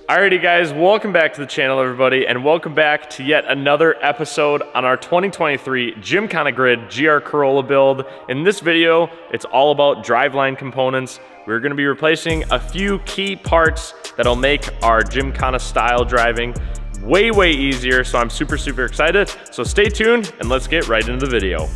Alrighty guys, welcome back to the channel everybody, and welcome back to yet another episode on our 2023 Gymkhana Grid GR Corolla build. In this video, it's all about driveline components. We're going to be replacing a few key parts that'll make our Gymkhana style driving way easier, so I'm super excited. So stay tuned and let's get right into the video.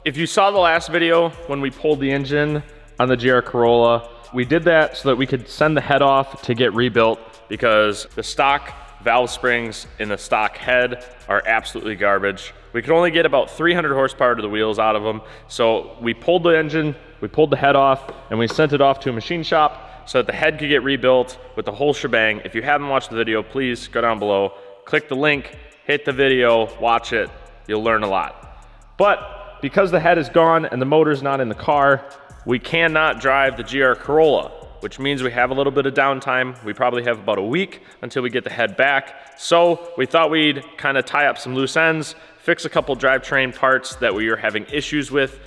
If you saw the last video when we pulled the engine on the GR Corolla, we did that so that we could send the head off to get rebuilt because the stock valve springs in the stock head are absolutely garbage. We could only get about 300 horsepower to the wheels out of them. So we pulled the engine, we pulled the head off, and we sent it off to a machine shop so that the head could get rebuilt with the whole shebang. If you haven't watched the video, please go down below, click the link, hit the video, watch it. You'll learn a lot. But because the head is gone and the motor's not in the car, we cannot drive the GR Corolla, which means we have a little bit of downtime. We probably have about a week until we get the head back. So we thought we'd kind of tie up some loose ends, fix a couple drivetrain parts that we were having issues with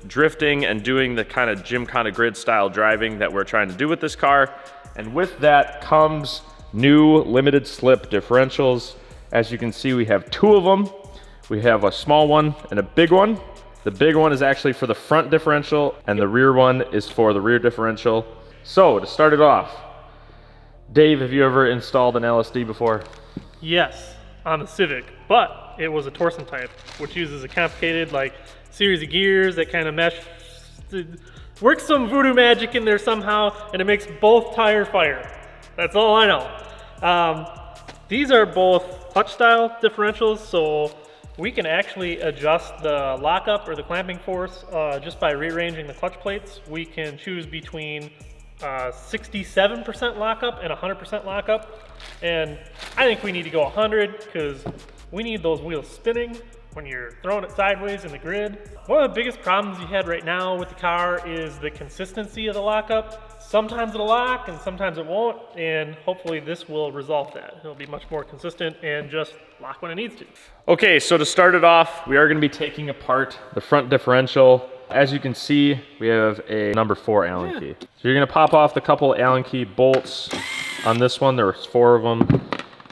drifting and doing the kind of Gymkhana Grid style driving that we're trying to do with this car. And with that comes new limited slip differentials. As you can see, we have two of them. We have a small one and a big one. The big one is actually for the front differential and the rear one is for the rear differential. So to start it off, Dave, have you ever installed an LSD before? Yes, on the Civic, but it was a Torsen type, which uses a complicated series of gears that kind of mesh, works some voodoo magic in there somehow, and it makes both tires fire. That's all I know. These are both clutch style differentials, so we can actually adjust the lockup or the clamping force just by rearranging the clutch plates. We can choose between 67% lockup and 100% lockup. And I think we need to go 100 because we need those wheels spinning when you're throwing it sideways in the grid. One of the biggest problems you had right now with the car is the consistency of the lockup. Sometimes it'll lock and sometimes it won't, and hopefully this will resolve that. It'll be much more consistent and just lock when it needs to. Okay, so to start it off, we are going to be taking apart the front differential. As you can see, we have a number 4 Allen key. So you're going to pop off the couple Allen key bolts on this one. There's 4 of them.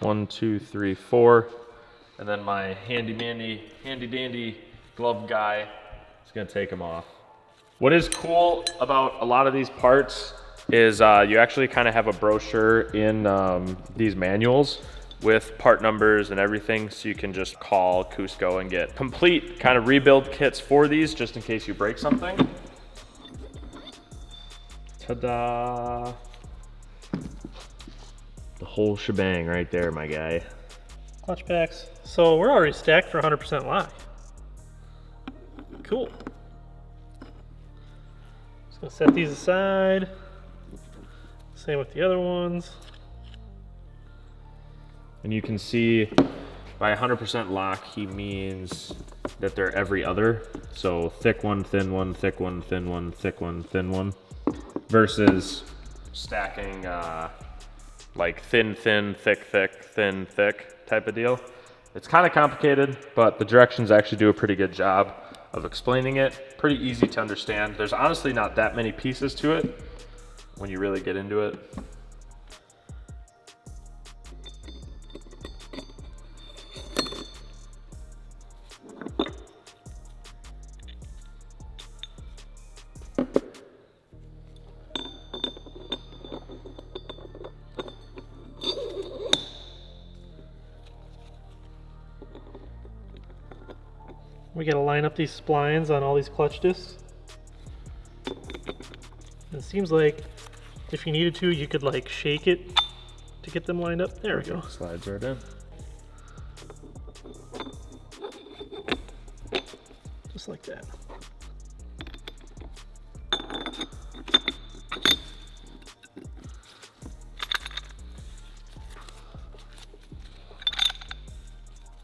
1, 2, 3, 4. And then my handy dandy glove guy is going to take them off. What is cool about a lot of these parts is you actually kind of have a brochure in these manuals with part numbers and everything, so you can just call CUSCO and get complete kind of rebuild kits for these just in case you break something. Ta-da! The whole shebang right there, my guy. Clutch packs. So we're already stacked for 100% lock. Cool. Just gonna set these aside. Same with the other ones. And you can see by 100% lock, he means that they're every other. So thick one, thin one, thick one, thin one, thick one, thin one. Versus stacking like thin, thick, thin, thick type of deal. It's kind of complicated, but the directions actually do a pretty good job of explaining it. Pretty easy to understand. There's honestly not that many pieces to it when you really get into it. We gotta line up these splines on all these clutch discs. It seems like if you needed to, you could shake it to get them lined up. There we go. Slides right in. Just like that.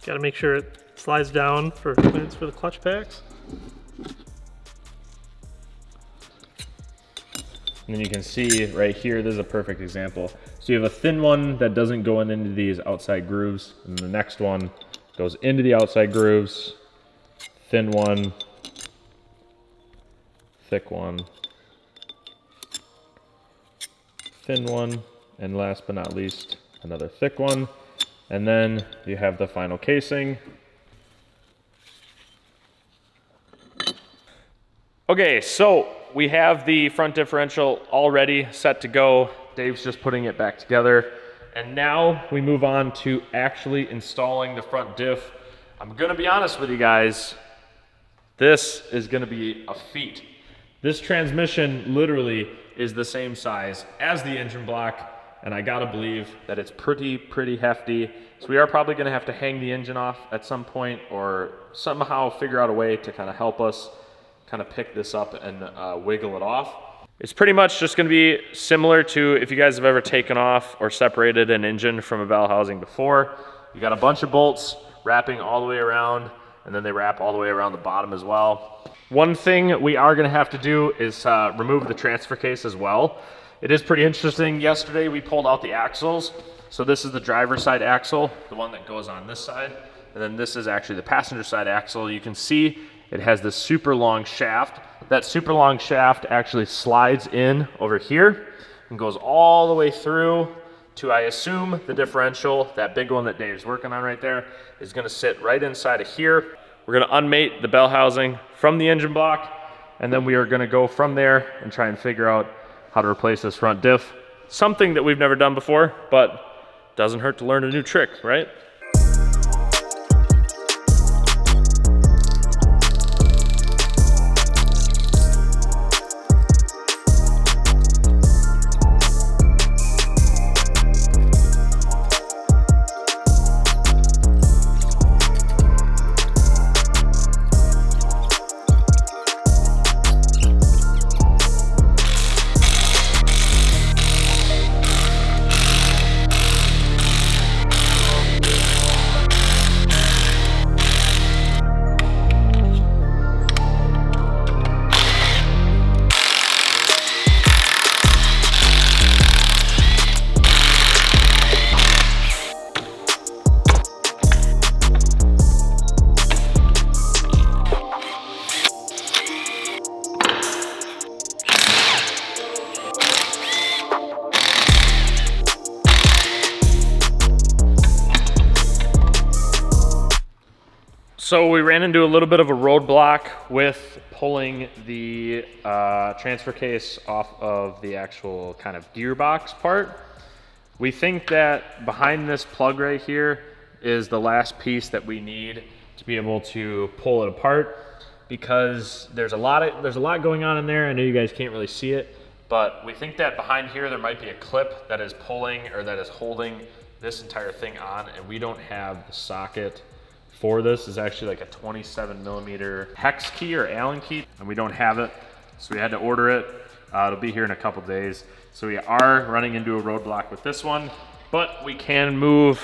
Gotta make sure it slides down for clearance for the clutch packs. And then you can see right here, this is a perfect example. So you have a thin one that doesn't go into these outside grooves, and the next one goes into the outside grooves, thin one, thick one, thin one, and last but not least, another thick one. And then you have the final casing. Okay, so we have the front differential already set to go. Dave's just putting it back together. And now we move on to actually installing the front diff. I'm gonna be honest with you guys, this is gonna be a feat. This transmission literally is the same size as the engine block, and I gotta believe that it's pretty hefty. So we are probably gonna have to hang the engine off at some point or somehow figure out a way to kind of help us kind of pick this up and wiggle it off. It's pretty much just gonna be similar to if you guys have ever taken off or separated an engine from a valve housing before. You got a bunch of bolts wrapping all the way around, and then they wrap all the way around the bottom as well. One thing we are gonna have to do is remove the transfer case as well. It is pretty interesting. Yesterday we pulled out the axles. So this is the driver's side axle, the one that goes on this side. And then this is actually the passenger side axle. You can see it has this super long shaft. That super long shaft actually slides in over here and goes all the way through to, I assume, the differential. That big one that Dave's working on right there is gonna sit right inside of here. We're gonna unmate the bell housing from the engine block, and then we are gonna go from there and try and figure out how to replace this front diff. Something that we've never done before, but doesn't hurt to learn a new trick, right? So we ran into a little bit of a roadblock with pulling the transfer case off of the actual kind of gearbox part. We think that behind this plug right here is the last piece that we need to be able to pull it apart, because there's a lot going on in there. I know you guys can't really see it, but we think that behind here there might be a clip that is pulling, or that is holding this entire thing on, and we don't have the socket for this. Is actually like a 27mm hex key or Allen key, and we don't have it, so we had to order it. It'll be here in a couple days. So we are running into a roadblock with this one, but we can move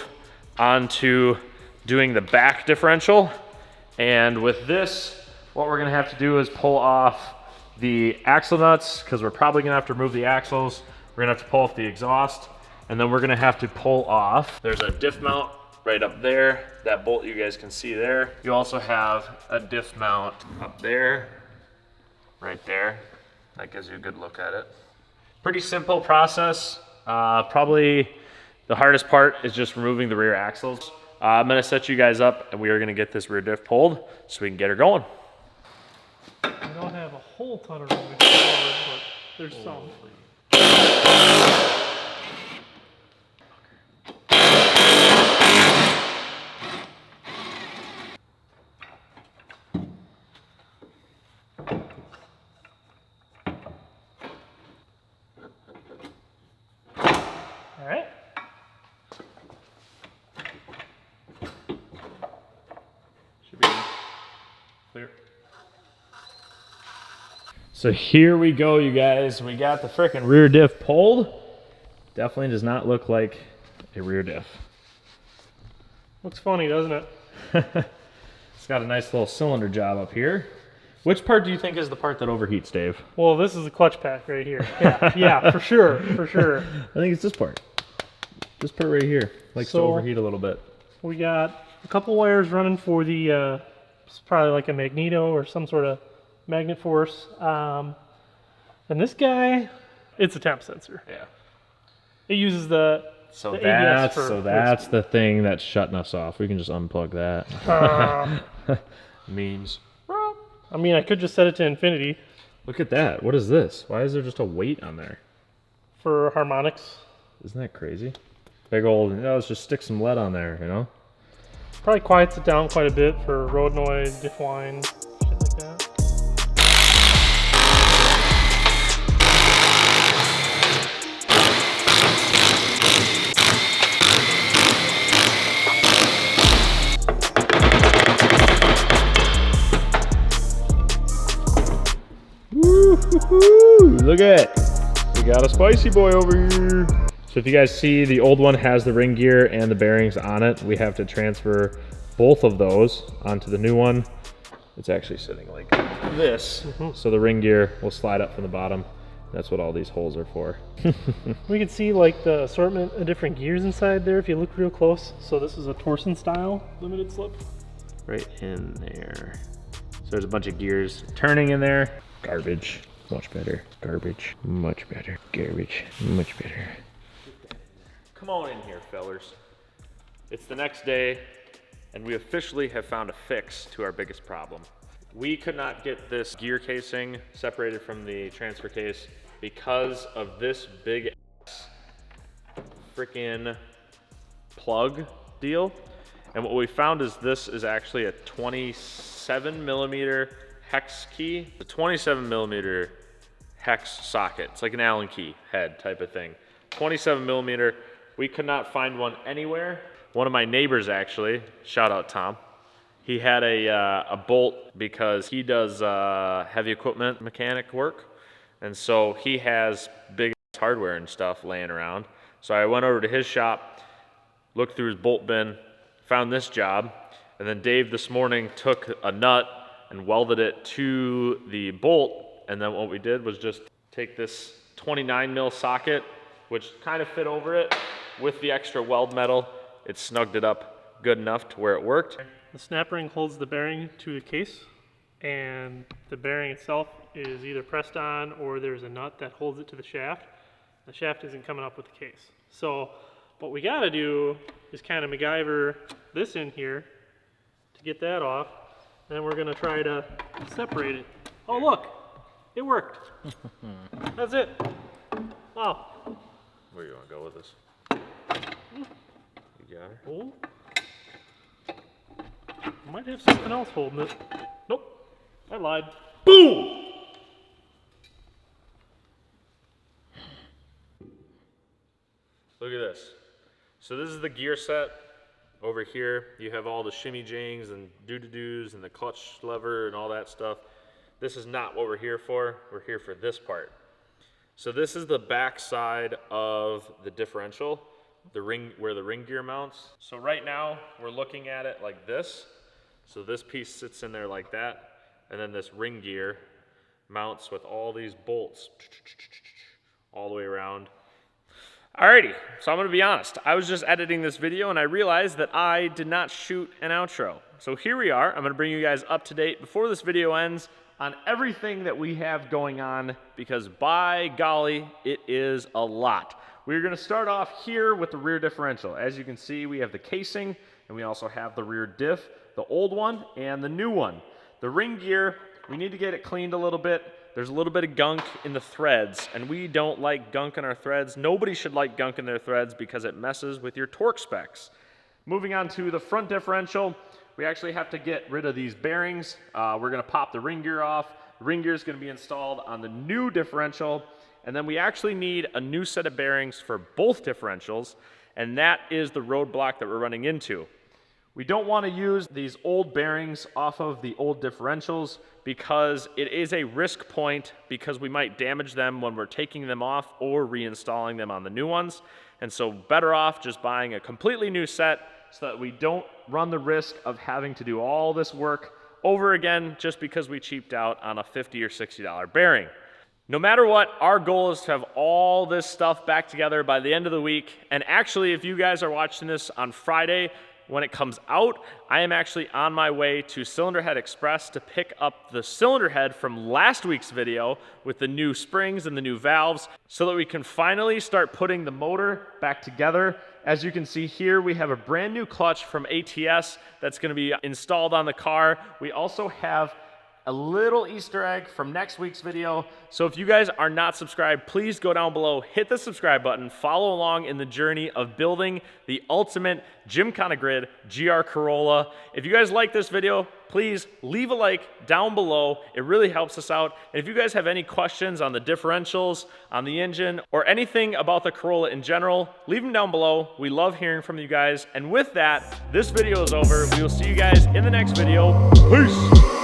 on to doing the back differential. And with this, what we're gonna have to do is pull off the axle nuts, because we're probably gonna have to remove the axles. We're gonna have to pull off the exhaust, and then we're gonna have to pull off, there's a diff mount right up there, that bolt you guys can see there. You also have a diff mount up there, right there. That gives you a good look at it. Pretty simple process. Probably the hardest part is just removing the rear axles. I'm gonna set you guys up, and we are gonna get this rear diff pulled so we can get her going. I don't have a whole ton of room to go forward, but there's some. All right. Should be clear. So here we go, you guys. We got the frickin' rear diff pulled. Definitely does not look like a rear diff. Looks funny, doesn't it? It's got a nice little cylinder job up here. Which part do you think is the part that overheats, Dave? Well, this is the clutch pack right here. Yeah, yeah, for sure, for sure. I think it's this part. This part right here likes to overheat a little bit. We got a couple wires running for the, it's probably like a magneto or some sort of magnet force. And this guy, it's a temp sensor. Yeah. It uses the So the that's ABS for the thing that's shutting us off. We can just unplug that. Memes. I mean, I could just set it to infinity Look at that. What is this? Why is there just a weight on there? for harmonics. Isn't that crazy? Big old, let's just stick some lead on there, you know? Probably quiets it down quite a bit for road noise, diff whine, shit like that. Woo-hoo-hoo! Look at it. We got a spicy boy over here. So if you guys see, the old one has the ring gear and the bearings on it. We have to transfer both of those onto the new one. It's actually sitting like this. So the ring gear will slide up from the bottom. That's what all these holes are for. We can see like the assortment of different gears inside there if you look real close. So this is a Torsen style limited slip. Right in there. So there's a bunch of gears turning in there. Garbage, much better. Garbage, much better. Garbage, much better. Come on in here, fellers. It's the next day, and we officially have found a fix to our biggest problem. We could not get this gear casing separated from the transfer case because of this big ass freaking plug deal. And what we found is this is actually a 27 millimeter hex key. The 27 millimeter hex socket. It's like an Allen key head type of thing. 27 millimeter. We could not find one anywhere. One of my neighbors actually, shout out Tom, he had a bolt because he does heavy equipment mechanic work. And so he has big hardware and stuff laying around. So I went over to his shop, looked through his bolt bin, found this job, and then Dave this morning took a nut and welded it to the bolt. And then what we did was just take this 29 mil socket, which kind of fit over it, with the extra weld metal. It snugged it up good enough to where it worked. The snap ring holds the bearing to the case, and the bearing itself is either pressed on or there's a nut that holds it to the shaft. The shaft isn't coming up with the case. So what we gotta do is kind of MacGyver this in here to get that off. Then we're gonna try to separate it. Oh look, it worked. That's it. Oh. Where do you want to go with this? You got her? Oh. Might have something else holding it. Nope, I lied. Boom! Look at this. So this is the gear set. Over here, you have all the shimmy jings and doo-doo-doos and the clutch lever and all that stuff. This is not what we're here for. We're here for this part. So this is the back side of the differential, the ring where the ring gear mounts. So right now, we're looking at it like this. So this piece sits in there like that, and then this ring gear mounts with all these bolts all the way around. Alrighty, so I'm gonna be honest. I was just editing this video and I realized that I did not shoot an outro. So here we are. I'm gonna bring you guys up to date before this video ends on everything that we have going on, because by golly, it is a lot. We're gonna start off here with the rear differential. As you can see, we have the casing and we also have the rear diff, the old one and the new one. The ring gear, we need to get it cleaned a little bit. There's a little bit of gunk in the threads, and we don't like gunk in our threads. Nobody should like gunk in their threads because it messes with your torque specs. Moving on to the front differential, we actually have to get rid of these bearings. We're gonna pop the ring gear off. The ring gear is gonna be installed on the new differential, and then we actually need a new set of bearings for both differentials, and that is the roadblock that we're running into. We don't want to use these old bearings off of the old differentials because it is a risk point, because we might damage them when we're taking them off or reinstalling them on the new ones. And so better off just buying a completely new set so that we don't run the risk of having to do all this work over again just because we cheaped out on a $50 or $60 bearing. No matter what, our goal is to have all this stuff back together by the end of the week. And actually, if you guys are watching this on Friday, when it comes out, I am actually on my way to Cylinder Head Express to pick up the cylinder head from last week's video with the new springs and the new valves so that we can finally start putting the motor back together. As you can see here, we have a brand new clutch from ATS that's going to be installed on the car. We also have a little Easter egg from next week's video. So if you guys are not subscribed, please go down below, hit the subscribe button, follow along in the journey of building the ultimate Gymkhana grid GR Corolla. If you guys like this video, please leave a like down below. It really helps us out. And if you guys have any questions on the differentials, on the engine, or anything about the Corolla in general, leave them down below. We love hearing from you guys. And with that, this video is over. We will see you guys in the next video. Peace.